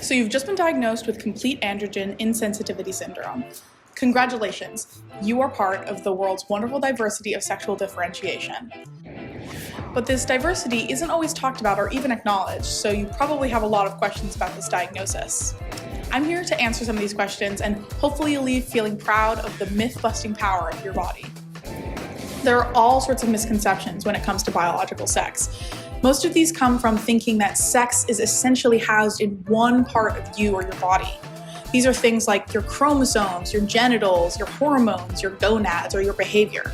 So you've just been diagnosed with complete androgen insensitivity syndrome. Congratulations, you are part of the world's wonderful diversity of sexual differentiation. But this diversity isn't always talked about or even acknowledged, so you probably have a lot of questions about this diagnosis. I'm here to answer some of these questions, and hopefully you'll leave feeling proud of the myth-busting power of your body. There are all sorts of misconceptions when it comes to biological sex. Most of these come from thinking that sex is essentially housed in one part of you or your body. These are things like your chromosomes, your genitals, your hormones, your gonads, or your behavior.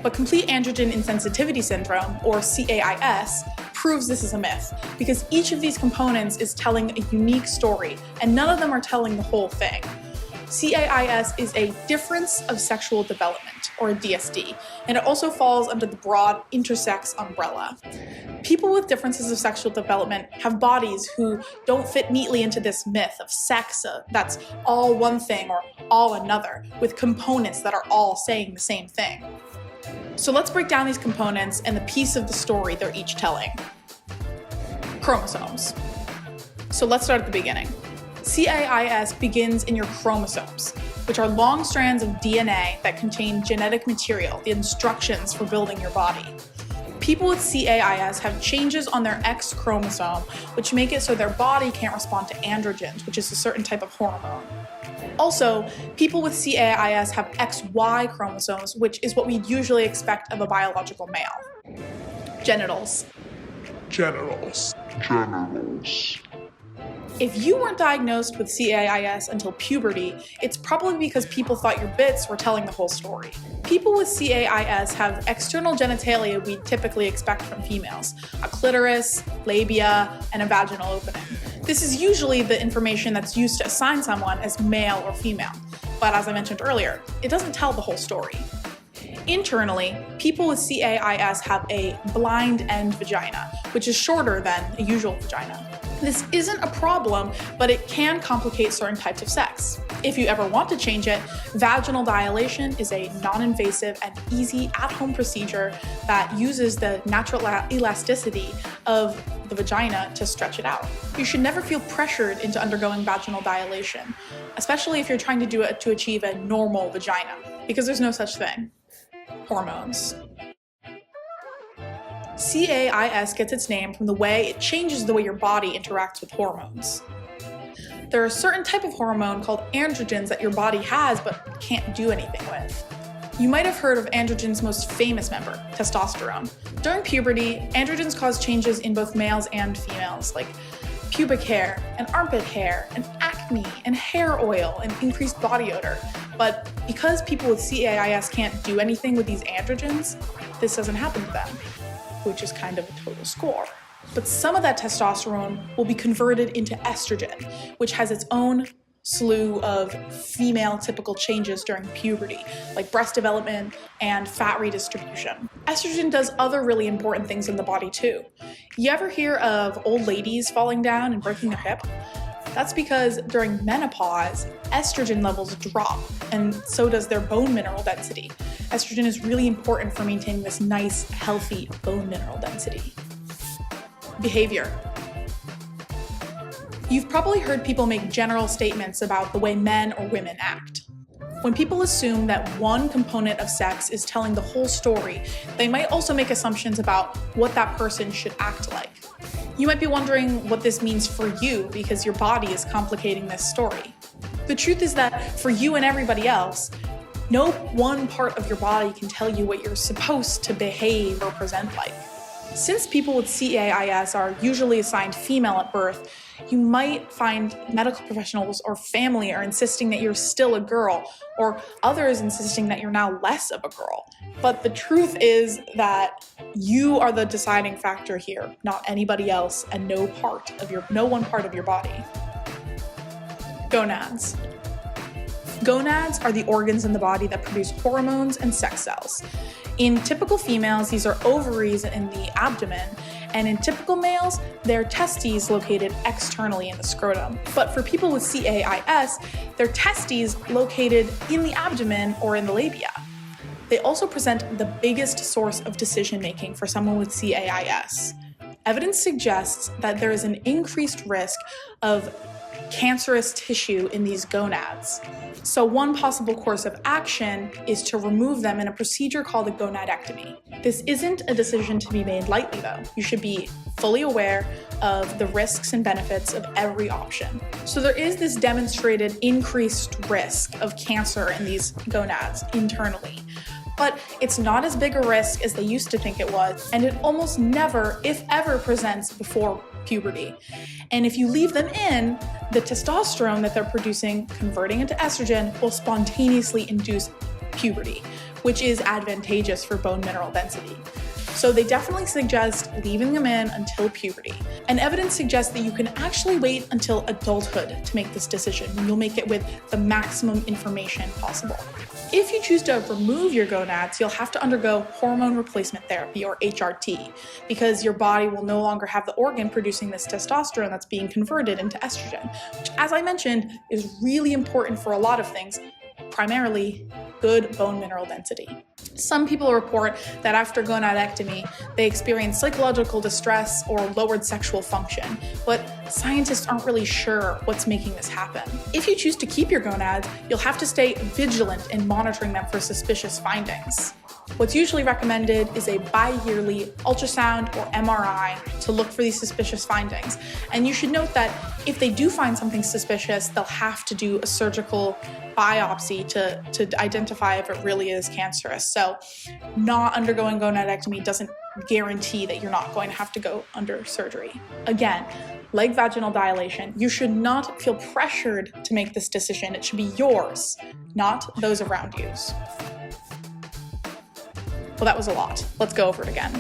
But complete androgen insensitivity syndrome, or CAIS, proves this is a myth, because each of these components is telling a unique story, and none of them are telling the whole thing. CAIS is a difference of sexual development, or a DSD, and it also falls under the broad intersex umbrella. People with differences of sexual development have bodies who don't fit neatly into this myth of sex that's all one thing or all another, with components that are all saying the same thing. So let's break down these components and the piece of the story they're each telling. Chromosomes. So let's start at the beginning. CAIS begins in your chromosomes, which are long strands of DNA that contain genetic material, the instructions for building your body. People with CAIS have changes on their X chromosome, which make it so their body can't respond to androgens, which is a certain type of hormone. Also, people with CAIS have XY chromosomes, which is what we'd usually expect of a biological male. Genitals. If you weren't diagnosed with CAIS until puberty, it's probably because people thought your bits were telling the whole story. People with CAIS have external genitalia we typically expect from females: a clitoris, labia, and a vaginal opening. This is usually the information that's used to assign someone as male or female, but as I mentioned earlier, it doesn't tell the whole story. Internally, people with CAIS have a blind end vagina, which is shorter than a usual vagina. This isn't a problem, but it can complicate certain types of sex. If you ever want to change it, vaginal dilation is a non-invasive and easy at-home procedure that uses the natural elasticity of the vagina to stretch it out. You should never feel pressured into undergoing vaginal dilation, especially if you're trying to do it to achieve a normal vagina, because there's no such thing. Hormones. CAIS gets its name from the way it changes the way your body interacts with hormones. There are a certain type of hormone called androgens that your body has but can't do anything with. You might have heard of androgen's most famous member, testosterone. During puberty, androgens cause changes in both males and females, like pubic hair, and armpit hair, and acne, and hair oil, and increased body odor. But because people with CAIS can't do anything with these androgens, this doesn't happen to them, which is kind of a total score. But some of that testosterone will be converted into estrogen, which has its own slew of female typical changes during puberty, like breast development and fat redistribution. Estrogen does other really important things in the body too. You ever hear of old ladies falling down and breaking their hip? That's because during menopause, estrogen levels drop, and so does their bone mineral density. Estrogen is really important for maintaining this nice, healthy bone mineral density. Behavior. You've probably heard people make general statements about the way men or women act. When people assume that one component of sex is telling the whole story, they might also make assumptions about what that person should act like. You might be wondering what this means for you because your body is complicating this story. The truth is that for you and everybody else, no one part of your body can tell you what you're supposed to behave or present like. Since people with CAIS are usually assigned female at birth, you might find medical professionals or family are insisting that you're still a girl, or others insisting that you're now less of a girl. But the truth is that you are the deciding factor here, not anybody else, and no one part of your body. Gonads. Gonads are the organs in the body that produce hormones and sex cells. In typical females, these are ovaries in the abdomen, and in typical males, they're testes located externally in the scrotum. But for people with CAIS, they're testes located in the abdomen or in the labia. They also present the biggest source of decision-making for someone with CAIS. evidence suggests that there is an increased risk of cancerous tissue in these gonads. So one possible course of action is to remove them in a procedure called a gonadectomy. This isn't a decision to be made lightly though. You should be fully aware of the risks and benefits of every option. So there is this demonstrated increased risk of cancer in these gonads internally. But it's not as big a risk as they used to think it was, and it almost never, if ever, presents before puberty. And if you leave them in, the testosterone that they're producing, converting into estrogen, will spontaneously induce puberty, which is advantageous for bone mineral density. So they definitely suggest leaving them in until puberty. And evidence suggests that you can actually wait until adulthood to make this decision, and you'll make it with the maximum information possible. If you choose to remove your gonads, you'll have to undergo hormone replacement therapy, or HRT, because your body will no longer have the organ producing this testosterone that's being converted into estrogen, which, as I mentioned, is really important for a lot of things, primarily good bone mineral density. Some people report that after gonadectomy, they experience psychological distress or lowered sexual function, but scientists aren't really sure what's making this happen. If you choose to keep your gonads, you'll have to stay vigilant in monitoring them for suspicious findings. What's usually recommended is a bi-yearly ultrasound or MRI to look for these suspicious findings. And you should note that if they do find something suspicious, they'll have to do a surgical biopsy to identify if it really is cancerous. So not undergoing gonadectomy doesn't guarantee that you're not going to have to go under surgery. Again, like vaginal dilation, you should not feel pressured to make this decision. It should be yours, not those around you's. Well, that was a lot. Let's go over it again.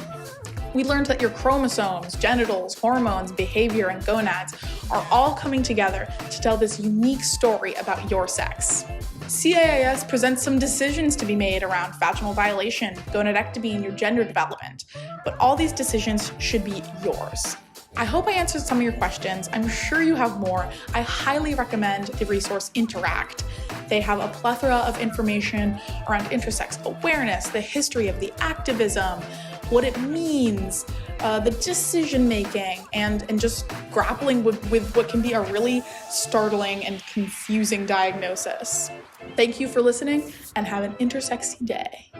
We learned that your chromosomes, genitals, hormones, behavior, and gonads are all coming together to tell this unique story about your sex. CAIS presents some decisions to be made around vaginal dilation, gonadectomy, and your gender development, but all these decisions should be yours. I hope I answered some of your questions. I'm sure you have more. I highly recommend the resource Interact. They have a plethora of information around intersex awareness, the history of the activism, what it means, the decision-making, and just grappling with what can be a really startling and confusing diagnosis. Thank you for listening, and have an intersexy day.